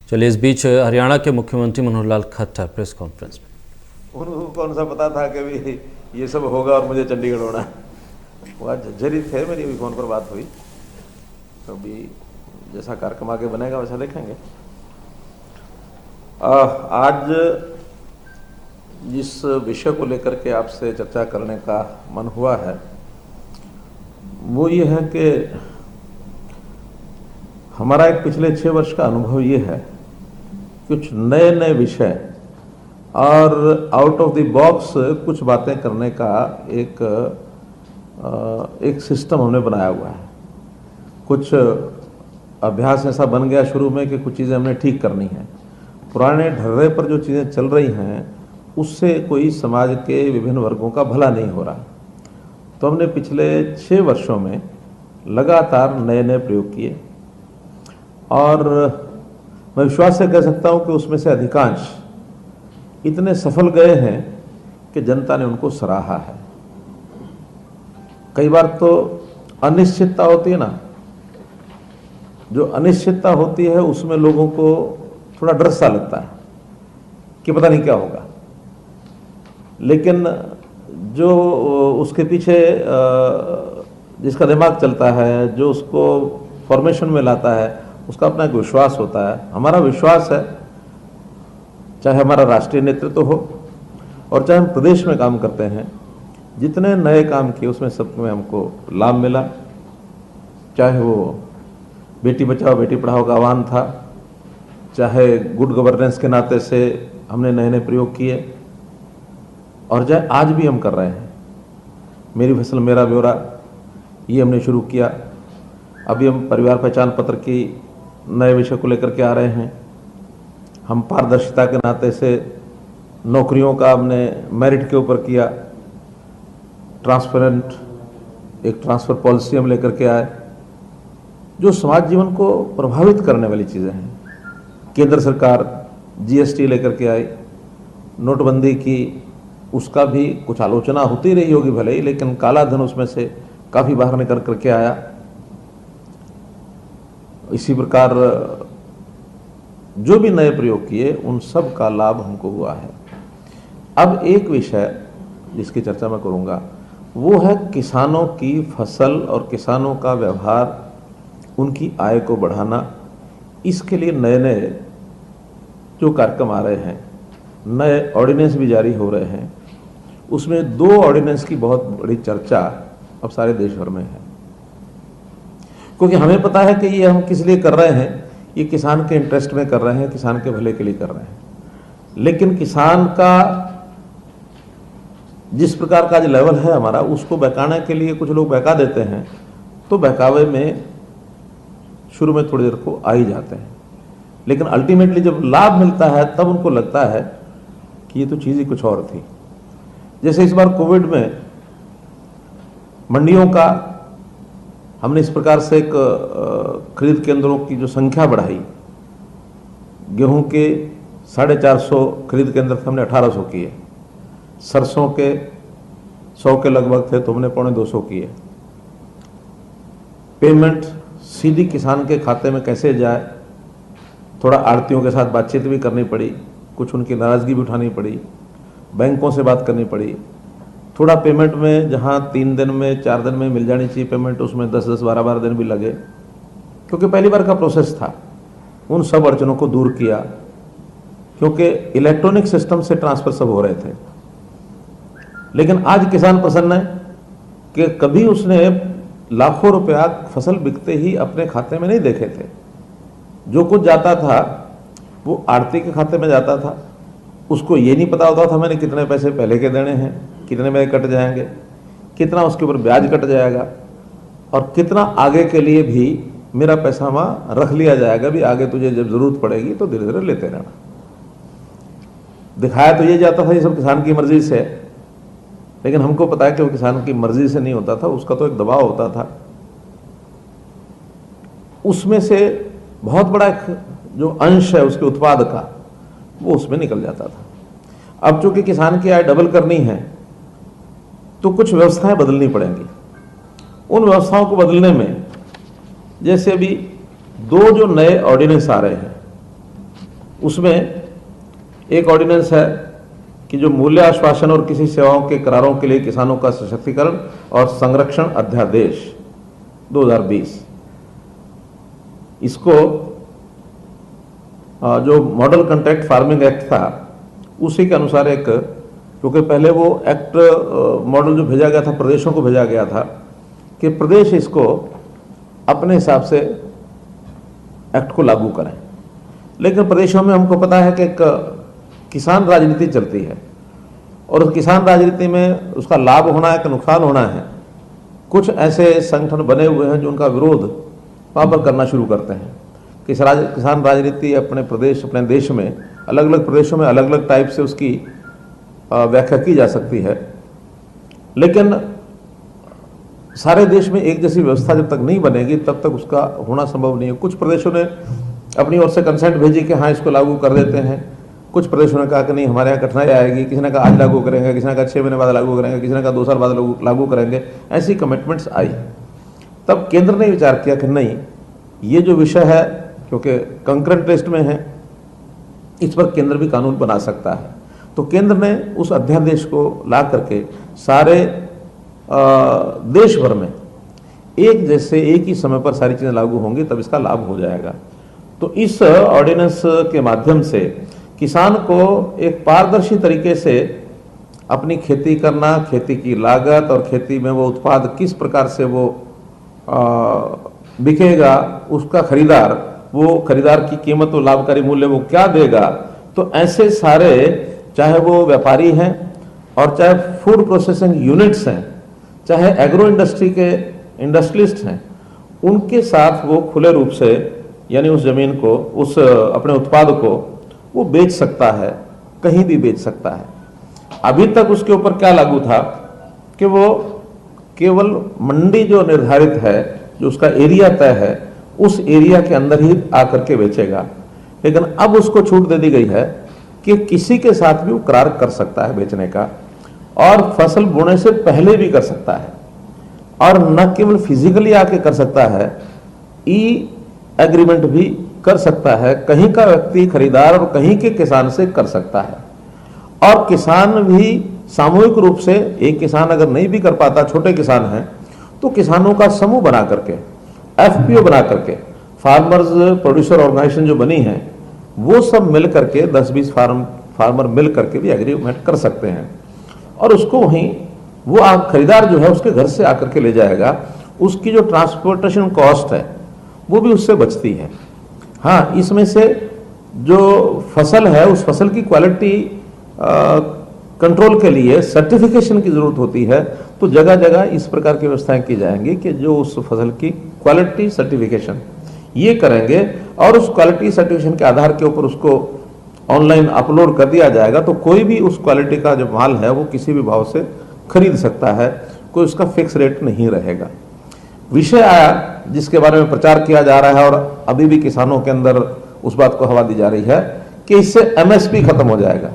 चलिए, इस बीच हरियाणा के मुख्यमंत्री मनोहर लाल खट्टर प्रेस कॉन्फ्रेंस में। उनको कौन सा पता था कि भी ये सब होगा और मुझे चंडीगढ़ होना है। वो आज झज्जर थे, मेरी अभी फ़ोन पर बात हुई। तो अभी जैसा कार्यक्रम आगे बनेगा वैसा देखेंगे। आज जिस विषय को लेकर के आपसे चर्चा करने का मन हुआ है वो ये है कि हमारा एक पिछले 6 वर्ष का अनुभव ये है, कुछ नए नए विषय और आउट ऑफ द बॉक्स कुछ बातें करने का एक सिस्टम हमने बनाया हुआ है। कुछ अभ्यास ऐसा बन गया शुरू में कि कुछ चीज़ें हमने ठीक करनी है। पुराने ढर्रे पर जो चीज़ें चल रही हैं उससे कोई समाज के विभिन्न वर्गों का भला नहीं हो रहा। तो हमने पिछले 6 वर्षों में लगातार नए नए प्रयोग किए और मैं विश्वास से कह सकता हूं कि उसमें से अधिकांश इतने सफल गए हैं कि जनता ने उनको सराहा है। कई बार तो अनिश्चितता होती है ना, जो अनिश्चितता होती है उसमें लोगों को थोड़ा डर सा लगता है कि पता नहीं क्या होगा, लेकिन जो उसके पीछे जिसका दिमाग चलता है, जो उसको फॉर्मेशन में लाता है, उसका अपना एक विश्वास होता है। हमारा विश्वास है, चाहे हमारा राष्ट्रीय नेतृत्व हो और चाहे हम प्रदेश में काम करते हैं, जितने नए काम किए उसमें सब में हमको लाभ मिला। चाहे वो बेटी बचाओ बेटी पढ़ाओ का आह्वान था, चाहे गुड गवर्नेंस के नाते से हमने नए नए प्रयोग किए, और चाहे आज भी हम कर रहे हैं। मेरी फसल मेरा ब्यौरा ये हमने शुरू किया। अभी हम परिवार पहचान पत्र की नए विषय को लेकर के आ रहे हैं। हम पारदर्शिता के नाते से नौकरियों का हमने मेरिट के ऊपर किया। ट्रांसपेरेंट एक ट्रांसफ़र पॉलिसी हम लेकर के आए जो समाज जीवन को प्रभावित करने वाली चीज़ें हैं। केंद्र सरकार जीएसटी लेकर के आई, नोटबंदी की, उसका भी कुछ आलोचना होती रही होगी भले ही, लेकिन काला धन उसमें से काफ़ी बाहर निकल करके आया। इसी प्रकार जो भी नए प्रयोग किए उन सब का लाभ हमको हुआ है। अब एक विषय जिसकी चर्चा मैं करूंगा वो है किसानों की फसल और किसानों का व्यवहार, उनकी आय को बढ़ाना। इसके लिए नए नए जो कार्यक्रम आ रहे हैं, नए ऑर्डिनेंस भी जारी हो रहे हैं। उसमें 2 ऑर्डिनेंस की बहुत बड़ी चर्चा अब सारे देश भर में है, क्योंकि हमें पता है कि ये हम किस लिए कर रहे हैं। ये किसान के इंटरेस्ट में कर रहे हैं, किसान के भले के लिए कर रहे हैं। लेकिन किसान का जिस प्रकार का जो लेवल है हमारा, उसको बहकाने के लिए कुछ लोग बहका देते हैं, तो बहकावे में शुरू में थोड़ी देर को आ ही जाते हैं, लेकिन अल्टीमेटली जब लाभ मिलता है तब उनको लगता है कि ये तो चीज़ ही कुछ और थी। जैसे इस बार कोविड में मंडियों का हमने इस प्रकार से एक खरीद केंद्रों की जो संख्या बढ़ाई। गेहूं के 450 खरीद केंद्र थे, हमने 1800 किए। सरसों के 100 के लगभग थे तो हमने 250 किए। पेमेंट सीधी किसान के खाते में कैसे जाए, थोड़ा आड़तियों के साथ बातचीत भी करनी पड़ी, कुछ उनकी नाराज़गी भी उठानी पड़ी, बैंकों से बात करनी पड़ी। थोड़ा पेमेंट में जहां 3 दिन में 4 दिन में मिल जानी चाहिए पेमेंट, उसमें 10-10, 12-12 दिन भी लगे, क्योंकि पहली बार का प्रोसेस था। उन सब अड़चनों को दूर किया, क्योंकि इलेक्ट्रॉनिक सिस्टम से ट्रांसफर सब हो रहे थे। लेकिन आज किसान प्रसन्न है कि कभी उसने लाखों रुपया फसल बिकते ही अपने खाते में नहीं देखे थे। जो कुछ जाता था वो आड़ती के खाते में जाता था, उसको ये नहीं पता होता था मैंने कितने पैसे पहले के देने हैं, कितने में कट जाएंगे, कितना उसके ऊपर ब्याज कट जाएगा, और कितना आगे के लिए भी मेरा पैसा वहाँ रख लिया जाएगा, भी आगे तुझे जब जरूरत पड़ेगी तो धीरे धीरे लेते रहना। दिखाया तो ये जाता था ये सब किसान की मर्जी से, लेकिन हमको पता है कि वो किसान की मर्जी से नहीं होता था, उसका तो एक दबाव होता था। उसमें से बहुत बड़ा एक जो अंश है उसके उत्पाद का, वो उसमें निकल जाता था। अब चूंकि किसान की आय डबल करनी है तो कुछ व्यवस्थाएं बदलनी पड़ेंगी। उन व्यवस्थाओं को बदलने में जैसे अभी 2 जो नए ऑर्डिनेंस आ रहे हैं, उसमें एक ऑर्डिनेंस है कि जो मूल्य आश्वासन और किसी सेवाओं के करारों के लिए किसानों का सशक्तिकरण और संरक्षण अध्यादेश 2020, इसको जो मॉडल कॉन्ट्रैक्ट फार्मिंग एक्ट था उसी के अनुसार एक, क्योंकि पहले वो एक्ट मॉडल जो भेजा गया था प्रदेशों को भेजा गया था कि प्रदेश इसको अपने हिसाब से एक्ट को लागू करें, लेकिन प्रदेशों में हमको पता है कि एक किसान राजनीति चलती है और उस किसान राजनीति में उसका लाभ होना है कि नुकसान होना है। कुछ ऐसे संगठन बने हुए हैं जो उनका विरोध वहाँ पर करना शुरू करते हैं। किसान राजनीति अपने प्रदेश, अपने देश में अलग अलग प्रदेशों में अलग अलग टाइप से उसकी व्याख्या की जा सकती है, लेकिन सारे देश में एक जैसी व्यवस्था जब तक नहीं बनेगी तब तक उसका होना संभव नहीं है। कुछ प्रदेशों ने अपनी ओर से कंसेंट भेजी कि हाँ इसको लागू कर देते हैं, कुछ प्रदेशों ने कहा कि नहीं हमारे यहाँ कठिनाई आएगी, किसी ने कहा आज लागू करेंगे, किसी ने कहा 6 महीने बाद लागू करेंगे, किसी ने कहा 2 साल बाद लागू करेंगे। ऐसी कमिटमेंट्स आई। तब केंद्र ने विचार किया कि नहीं, ये जो विषय है क्योंकि कंकरेंट लिस्ट में है, इस पर केंद्र भी कानून बना सकता है। तो केंद्र ने उस अध्यादेश को ला करके सारे देश भर में एक जैसे एक ही समय पर सारी चीज़ें लागू होंगी, तब इसका लाभ हो जाएगा। तो इस ऑर्डिनेंस के माध्यम से किसान को एक पारदर्शी तरीके से अपनी खेती करना, खेती की लागत और खेती में वो उत्पाद किस प्रकार से वो बिकेगा, उसका खरीदार, वो खरीदार की कीमत और लाभकारी मूल्य वो क्या देगा। तो ऐसे सारे, चाहे वो व्यापारी हैं और चाहे फूड प्रोसेसिंग यूनिट्स हैं, चाहे एग्रो इंडस्ट्री के इंडस्ट्रियलिस्ट हैं, उनके साथ वो खुले रूप से यानी उस जमीन को, उस अपने उत्पाद को वो बेच सकता है, कहीं भी बेच सकता है। अभी तक उसके ऊपर क्या लागू था कि वो केवल मंडी जो निर्धारित है, जो उसका एरिया तय है, उस एरिया के अंदर ही आकर के बेचेगा। लेकिन अब उसको छूट दे दी गई है कि किसी के साथ भी वो करार कर सकता है बेचने का, और फसल बोने से पहले भी कर सकता है, और न केवल फिजिकली आके कर सकता है, ई एग्रीमेंट भी कर सकता है। कहीं का व्यक्ति खरीदार और कहीं के किसान से कर सकता है, और किसान भी सामूहिक रूप से, एक किसान अगर नहीं भी कर पाता, छोटे किसान हैं, तो किसानों का समूह बना करके, एफपीओ बना करके, फार्मर्स प्रोड्यूसर ऑर्गेनाइजेशन जो बनी है, वो सब मिल करके 10-20 फार्मर मिल करके भी एग्रीमेंट कर सकते हैं, और उसको वहीं वो खरीदार जो है उसके घर से आकर के ले जाएगा। उसकी जो ट्रांसपोर्टेशन कॉस्ट है वो भी उससे बचती है। हाँ, इसमें से जो फसल है उस फसल की क्वालिटी कंट्रोल के लिए सर्टिफिकेशन की जरूरत होती है, तो जगह जगह इस प्रकार की व्यवस्थाएं की जाएंगी कि जो उस फसल की क्वालिटी सर्टिफिकेशन ये करेंगे, और उस क्वालिटी सर्टिफिकेशन के आधार के ऊपर उसको ऑनलाइन अपलोड कर दिया जाएगा। तो कोई भी उस क्वालिटी का जो माल है वो किसी भी भाव से खरीद सकता है, कोई उसका फिक्स रेट नहीं रहेगा। विषय आया जिसके बारे में प्रचार किया जा रहा है और अभी भी किसानों के अंदर उस बात को हवा दी जा रही है कि इससे एमएसपी खत्म हो जाएगा।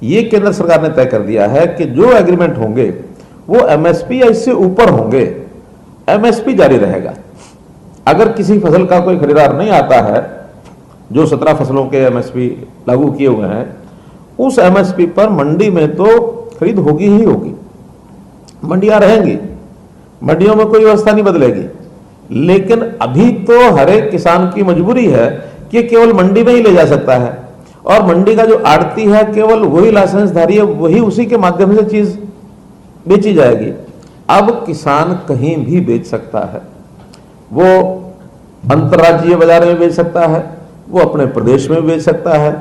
ये केंद्र सरकार ने तय कर दिया है कि जो एग्रीमेंट होंगे वो एमएसपी या इससे ऊपर होंगे, एमएसपी जारी रहेगा। अगर किसी फसल का कोई खरीदार नहीं आता है, जो 17 फसलों के एमएसपी लागू किए हुए हैं, उस एमएसपी पर मंडी में तो खरीद होगी ही होगी, मंडियां रहेंगी, मंडियों में कोई व्यवस्था नहीं बदलेगी। लेकिन अभी तो हर एक किसान की मजबूरी है कि केवल मंडी में ही ले जा सकता है, और मंडी का जो आड़ती है केवल वही लाइसेंसधारी है, वही उसी के माध्यम से चीज बेची जाएगी। अब किसान कहीं भी बेच सकता है, वो अंतर्राज्यीय बाजार में बेच सकता है, वो अपने प्रदेश में बेच सकता है,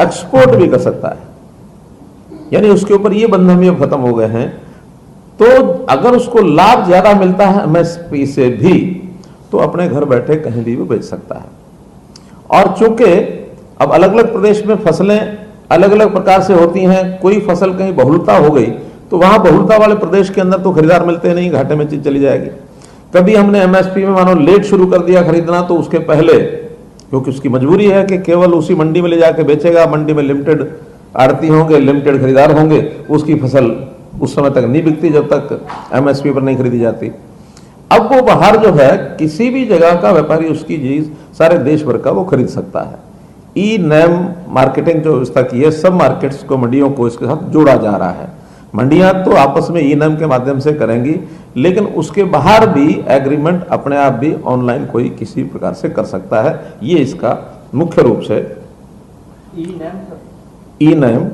एक्सपोर्ट भी कर सकता है। यानी उसके ऊपर ये बंधन भी अब खत्म हो गए हैं। तो अगर उसको लाभ ज्यादा मिलता है एमएसपी से भी, तो अपने घर बैठे कहीं भी वो बेच सकता है। और चूंकि अब अलग अलग प्रदेश में फसलें अलग अलग प्रकार से होती हैं, कोई फसल कहीं बहुलता हो गई तो वहां बहुलता वाले प्रदेश के अंदर तो खरीदार मिलते नहीं, घाटे में चीज चली जाएगी। कभी हमने एमएसपी में मानो लेट शुरू कर दिया खरीदना, तो उसके पहले, क्योंकि उसकी मजबूरी है कि केवल उसी मंडी में ले जाके बेचेगा, मंडी में लिमिटेड आड़ती होंगे, लिमिटेड खरीदार होंगे, उसकी फसल उस समय तक नहीं बिकती जब तक एमएसपी पर नहीं खरीदी जाती। अब वो बाहर जो है किसी भी जगह का व्यापारी उसकी चीज सारे देश भर का वो खरीद सकता है। ई नैम मार्केटिंग जो व्यवस्था की है, सब मार्केट्स को, मंडियों को इसके साथ जोड़ा जा रहा है। मंडियां तो आपस में ई नैम के माध्यम से करेंगी, लेकिन उसके बाहर भी एग्रीमेंट अपने आप भी ऑनलाइन कोई किसी प्रकार से कर सकता है। ये इसका मुख्य रूप से ई नैम,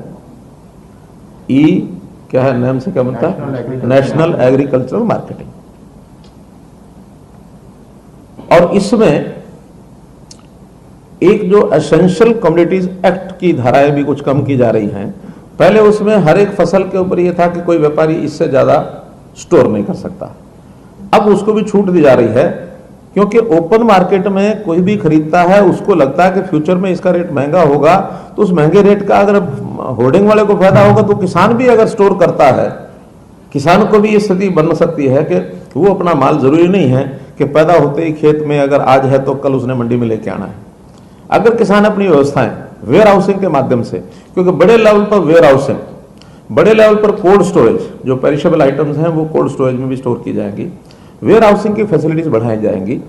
ई क्या है, नैम से क्या बनता है, नेशनल एग्रीकल्चरल मार्केटिंग। और इसमें एक जो एसेंशियल कमोडिटीज एक्ट की धाराएं भी कुछ कम की जा रही हैं। पहले उसमें हर एक फसल के ऊपर यह था कि कोई व्यापारी इससे ज्यादा स्टोर नहीं कर सकता, अब उसको भी छूट दी जा रही है, क्योंकि ओपन मार्केट में कोई भी खरीदता है, उसको लगता है कि फ्यूचर में इसका रेट महंगा होगा, तो उस महंगे रेट का अगर होर्डिंग वाले को फायदा होगा तो किसान भी अगर स्टोर करता है, किसान को भी ये स्थिति बन सकती है कि वो अपना माल, जरूरी नहीं है कि पैदा होते ही खेत में अगर आज है तो कल उसने मंडी में लेके आना है। अगर किसान अपनी व्यवस्थाएं वेयर हाउसिंग के माध्यम से, क्योंकि बड़े लेवल पर वेयर हाउसिंग, बड़े लेवल पर कोल्ड स्टोरेज, जो पेरिशेबल आइटम्स हैं वो कोल्ड स्टोरेज में भी स्टोर की जाएंगी, वेयर हाउसिंग की फैसिलिटीज बढ़ाई जाएंगी।